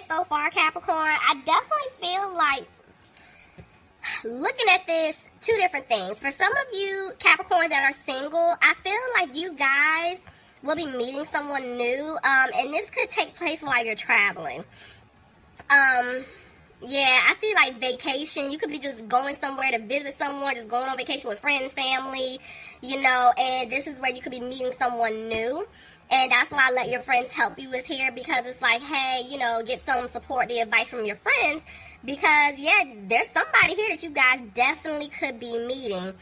so far, Capricorn, I definitely feel like looking at this, two different things. For some of you Capricorns that are single, I feel like you guys will be meeting someone new, and this could take place while you're traveling. Yeah, I see like vacation. You could be just going somewhere to visit someone, just going on vacation with friends, family, you know, and this is where you could be meeting someone new. And that's why I let your friends help you is here, because it's like, hey, you know, get some support, the advice from your friends, because, yeah, there's somebody here that you guys definitely could be meeting.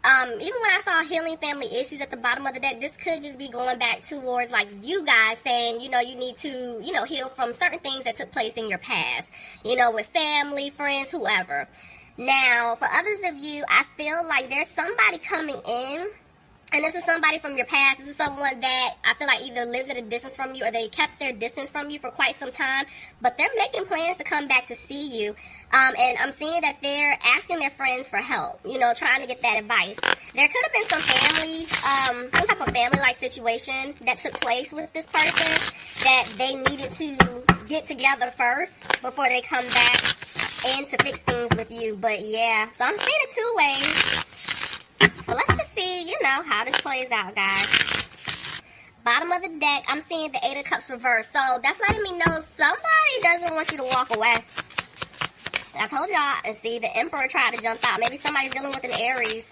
Even when I saw healing family issues at the bottom of the deck, this could just be going back towards, like, you guys saying, you know, you need to, you know, heal from certain things that took place in your past, you know, with family, friends, whoever. Now, for others of you, I feel like there's somebody coming in, and this is somebody from your past. This is someone that I feel like either lives at a distance from you or they kept their distance from you for quite some time, but they're making plans to come back to see you. And I'm seeing that they're asking their friends for help, you know, trying to get that advice. There could have been some family, some type of family-like situation that took place with this person that they needed to get together first before they come back and to fix things with you. But yeah, so I'm seeing it two ways. So let's just see, you know, how this plays out, guys. Bottom of the deck, I'm seeing the Eight of Cups reversed. So that's letting me know somebody doesn't want you to walk away. I told y'all, and see, the Emperor tried to jump out. Maybe somebody's dealing with an Aries.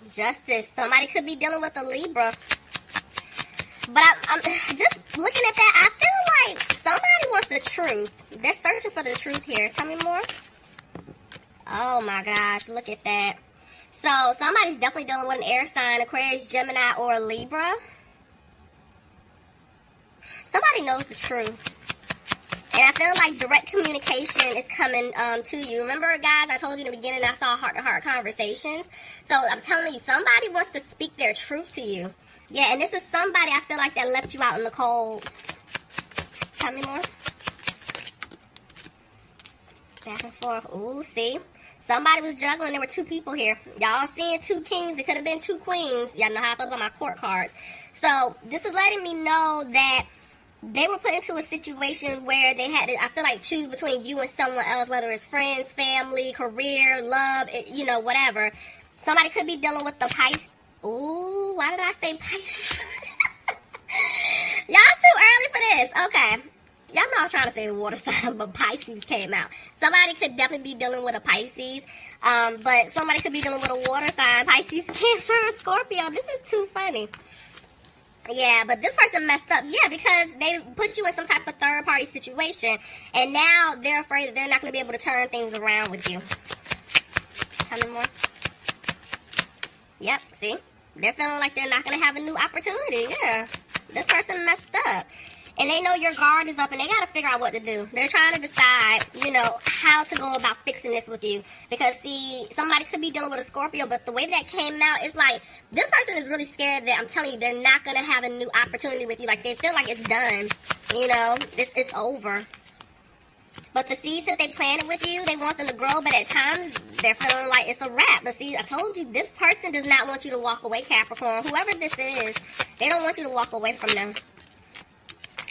Justice. Somebody could be dealing with a Libra. But I'm just looking at that, I feel like somebody wants the truth. They're searching for the truth here. Tell me more. Oh my gosh, look at that. So somebody's definitely dealing with an air sign, Aquarius, Gemini, or a Libra. Somebody knows the truth. And I feel like direct communication is coming to you. Remember, guys, I told you in the beginning I saw heart-to-heart conversations. So I'm telling you, somebody wants to speak their truth to you. Yeah, and this is somebody I feel like that left you out in the cold. Tell me more. Back and forth. Ooh, see? Somebody was juggling. There were two people here. Y'all seeing two kings. It could have been two queens. Y'all know how I feel about my court cards. So this is letting me know that they were put into a situation where they had to, I feel like, choose between you and someone else, whether it's friends, family, career, love, you know, whatever. Somebody could be dealing with the Pisces. Ooh, why did I say Pisces? Y'all too early for this. Okay. Y'all know I was trying to say the water sign, but Pisces came out. Somebody could definitely be dealing with a Pisces, but somebody could be dealing with a water sign. Pisces, Cancer, Scorpio. This is too funny. Yeah, but this person messed up. Yeah, because they put you in some type of third-party situation, and now they're afraid that they're not going to be able to turn things around with you. Tell me more. Yep, see? They're feeling like they're not going to have a new opportunity. Yeah, this person messed up. And they know your guard is up, and they got to figure out what to do. They're trying to decide, you know, how to go about fixing this with you. Because, see, somebody could be dealing with a Scorpio, but the way that came out, it's like, this person is really scared that, I'm telling you, they're not going to have a new opportunity with you. Like, they feel like it's done. You know, it's over. But the seeds that they planted with you, they want them to grow, but at times, they're feeling like it's a wrap. But see, I told you, this person does not want you to walk away, Capricorn. Whoever this is, they don't want you to walk away from them.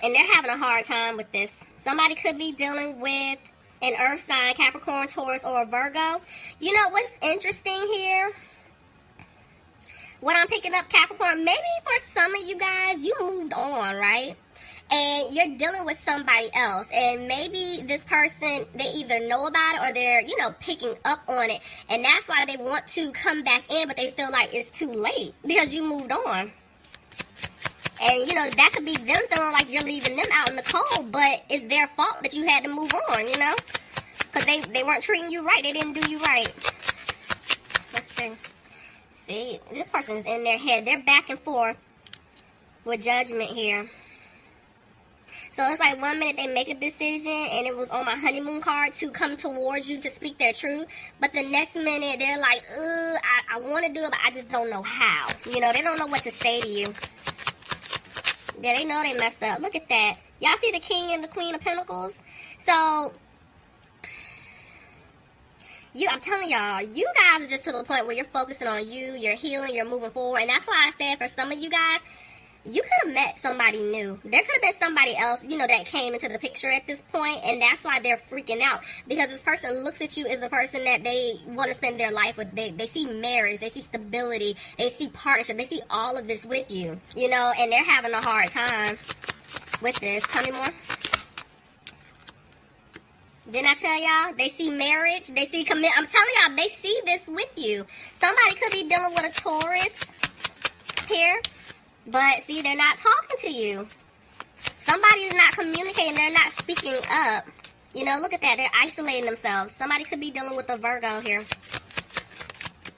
And they're having a hard time with this. Somebody could be dealing with an earth sign, Capricorn, Taurus, or a Virgo. You know what's interesting here? What I'm picking up, Capricorn, maybe for some of you guys, you moved on, right? And you're dealing with somebody else. And maybe this person, they either know about it or they're, you know, picking up on it. And that's why they want to come back in, but they feel like it's too late because you moved on. And, you know, that could be them feeling like you're leaving them out in the cold, but it's their fault that you had to move on, you know? Because they weren't treating you right. They didn't do you right. Let's see. See, this person's in their head. They're back and forth with judgment here. So it's like 1 minute they make a decision, and it was on my honeymoon card to come towards you to speak their truth. But the next minute, they're like, I want to do it, but I just don't know how. You know, they don't know what to say to you. Yeah, they know they messed up. Look at that. Y'all see the King and the Queen of Pentacles? So, I'm telling y'all, you guys are just to the point where you're focusing on you, you're healing, you're moving forward. And that's why I said for some of you guys, you could have met somebody new. There could have been somebody else, you know, that came into the picture at this point, and that's why they're freaking out. Because this person looks at you as a person that they want to spend their life with. They see marriage, they see stability, they see partnership, they see all of this with you, you know, and they're having a hard time with this. Tell me more. Didn't I tell y'all? They see marriage, they see commit. I'm telling y'all, they see this with you. Somebody could be dealing with a Taurus here. But, see, they're not talking to you. Somebody is not communicating. They're not speaking up. You know, look at that. They're isolating themselves. Somebody could be dealing with a Virgo here.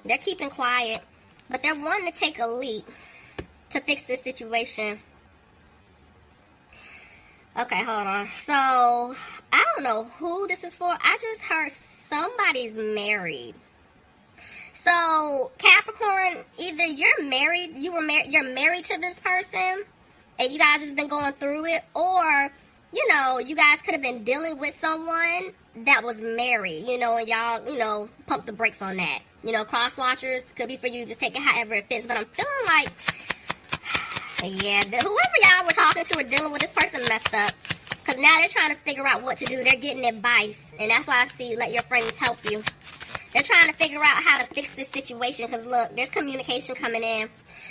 They're keeping quiet. But they're wanting to take a leap to fix this situation. Okay, hold on. So, I don't know who this is for. I just heard somebody's married. So, Capricorn, either you're married, you're married to this person, and you guys just been going through it, or, you know, you guys could have been dealing with someone that was married, you know, and y'all, you know, pump the brakes on that. You know, cross watchers, could be for you, just take it however it fits, but I'm feeling like, yeah, whoever y'all were talking to or dealing with, this person messed up, because now they're trying to figure out what to do. They're getting advice, and that's why I see, let your friends help you. They're trying to figure out how to fix this situation because, look, there's communication coming in.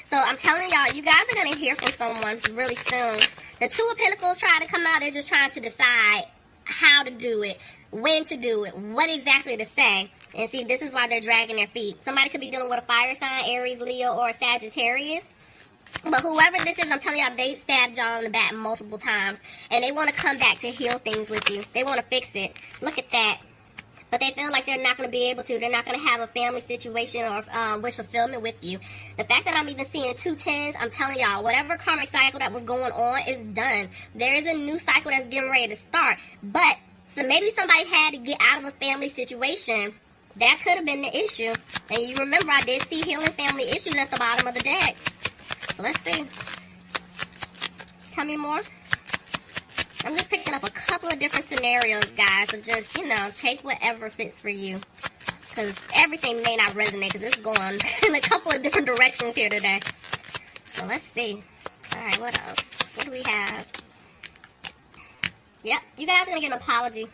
So I'm telling y'all, you guys are going to hear from someone really soon. The Two of Pentacles trying to come out. They're just trying to decide how to do it, when to do it, what exactly to say. And see, this is why they're dragging their feet. Somebody could be dealing with a fire sign, Aries, Leo, or Sagittarius. But whoever this is, I'm telling y'all, they stabbed y'all in the back multiple times. And they want to come back to heal things with you. They want to fix it. Look at that. But they feel like they're not going to be able to. They're not going to have a family situation or wish fulfillment with you. The fact that I'm even seeing 2 10s, I'm telling y'all, whatever karmic cycle that was going on is done. There is a new cycle that's getting ready to start. But so maybe somebody had to get out of a family situation. That could have been the issue. And you remember, I did see healing family issues at the bottom of the deck. So let's see. Tell me more. I'm just picking up a couple of different scenarios, guys. So just, you know, take whatever fits for you. Because everything may not resonate because it's going in a couple of different directions here today. So let's see. Alright, what else? What do we have? Yep, you guys are going to get an apology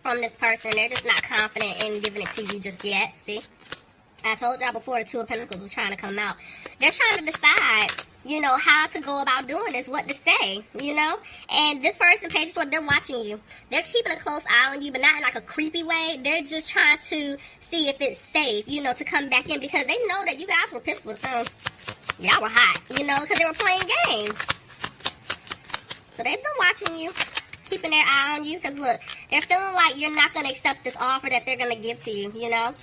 from this person. They're just not confident in giving it to you just yet. See? I told y'all before the Two of Pentacles was trying to come out. They're trying to decide, you know, how to go about doing this, what to say, you know? And this person, Page Sword, they're watching you. They're keeping a close eye on you, but not in like a creepy way. They're just trying to see if it's safe, you know, to come back in because they know that you guys were pissed with them. Y'all were hot, you know, because they were playing games. So they've been watching you, keeping their eye on you because, look, they're feeling like you're not going to accept this offer that they're going to give to you, you know?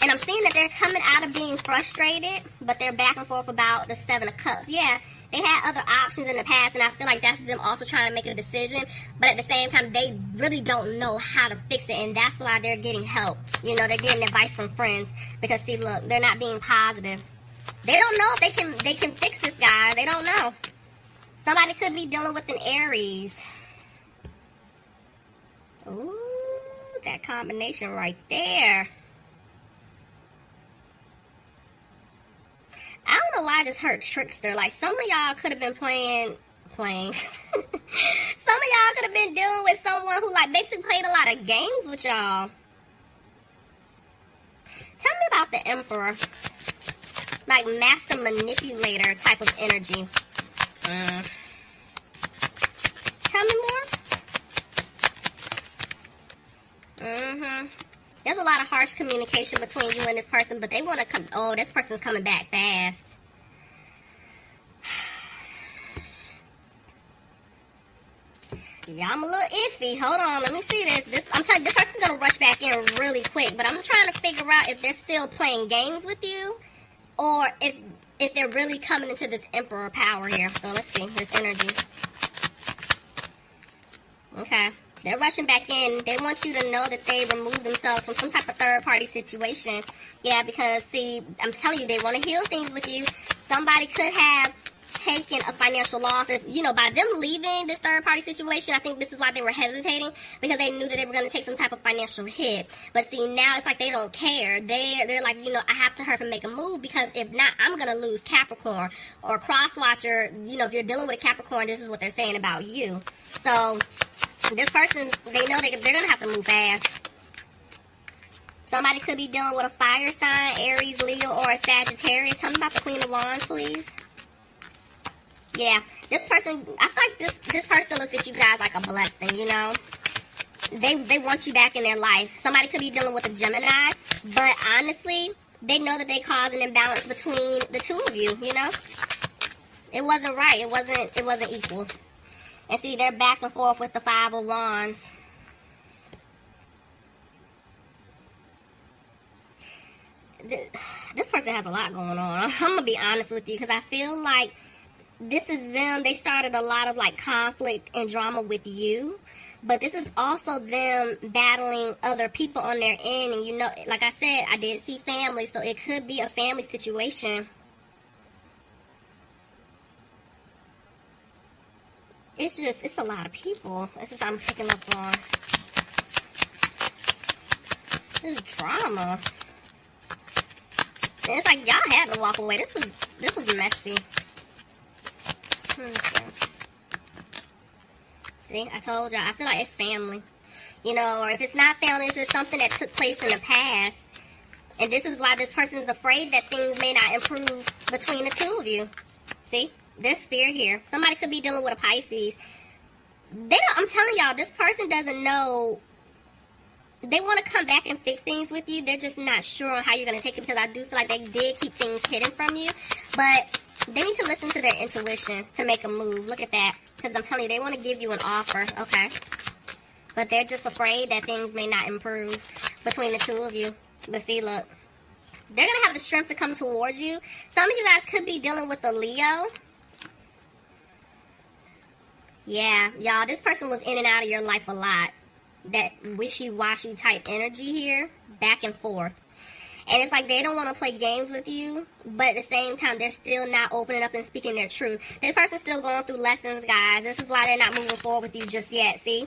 And I'm seeing that they're coming out of being frustrated, but they're back and forth about the 7 of Cups. Yeah, they had other options in the past, and I feel like that's them also trying to make a decision. But at the same time, they really don't know how to fix it, and that's why they're getting help. You know, they're getting advice from friends. Because, see, look, they're not being positive. They don't know if they can fix this, guy. They don't know. Somebody could be dealing with an Aries. Ooh, that combination right there. I don't know why I just heard trickster. Like, some of y'all could have been playing. Some of y'all could have been dealing with someone who, like, basically played a lot of games with y'all. Tell me about the Emperor. Like, master manipulator type of energy. Tell me more. There's a lot of harsh communication between you and this person, but they want to come. Oh, this person's coming back fast. Yeah, I'm a little iffy. Hold on, let me see this. I'm telling you, this person's going to rush back in really quick, but I'm trying to figure out if they're still playing games with you or if they're really coming into this Emperor power here. So let's see, this energy. Okay. They're rushing back in. They want you to know that they removed themselves from some type of third-party situation. Yeah, because, see, I'm telling you, they want to heal things with you. Somebody could have taken a financial loss. If, you know, by them leaving this third party situation, I think this is why they were hesitating, because they knew that they were going to take some type of financial hit. But see, now it's like they don't care. They're like, you know, I have to hurry up and make a move, because if not, I'm going to lose Capricorn. Or cross-watcher, you know, if you're dealing with a Capricorn, this is what they're saying about you. So this person, they know they're going to have to move fast. Somebody could be dealing with a fire sign, Aries, Leo, or a Sagittarius. Tell me about the Queen of Wands, please. Yeah, this person, I feel like this person looks at you guys like a blessing, you know. They want you back in their life. Somebody could be dealing with a Gemini, but honestly, they know that they caused an imbalance between the two of you, you know. It wasn't right. It wasn't equal. And see, they're back and forth with the Five of Wands. This person has a lot going on. I'm going to be honest with you, because I feel like this is them. They started a lot of like conflict and drama with you. But this is also them battling other people on their end. And you know, like I said, I did see family. So it could be a family situation. It's a lot of people. It's just I'm picking up on. This is drama. And it's like y'all had to walk away. This was messy. See, I told y'all. I feel like it's family. You know, or if it's not family, it's just something that took place in the past. And this is why this person is afraid that things may not improve between the two of you. See, there's fear here. Somebody could be dealing with a Pisces. I'm telling y'all, this person doesn't know. They want to come back and fix things with you. They're just not sure on how you're going to take it, because I do feel like they did keep things hidden from you. But they need to listen to their intuition to make a move. Look at that. Because I'm telling you, they want to give you an offer. Okay. But they're just afraid that things may not improve between the two of you. But see, look. They're going to have the strength to come towards you. Some of you guys could be dealing with a Leo. Yeah, y'all, this person was in and out of your life a lot. That wishy-washy type energy here, back and forth. And it's like they don't want to play games with you, but at the same time, they're still not opening up and speaking their truth. This person's still going through lessons, guys. This is why they're not moving forward with you just yet, see?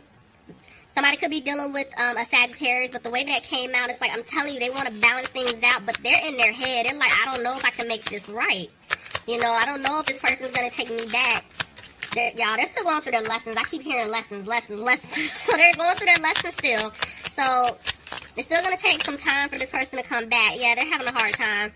Somebody could be dealing with a Sagittarius, but the way that came out, it's like, I'm telling you, they want to balance things out, but they're in their head. They're like, I don't know if I can make this right. You know, I don't know if this person's going to take me back. Y'all, they're still going through their lessons. I keep hearing lessons. So they're going through their lessons still. So it's still going to take some time for this person to come back. Yeah, they're having a hard time.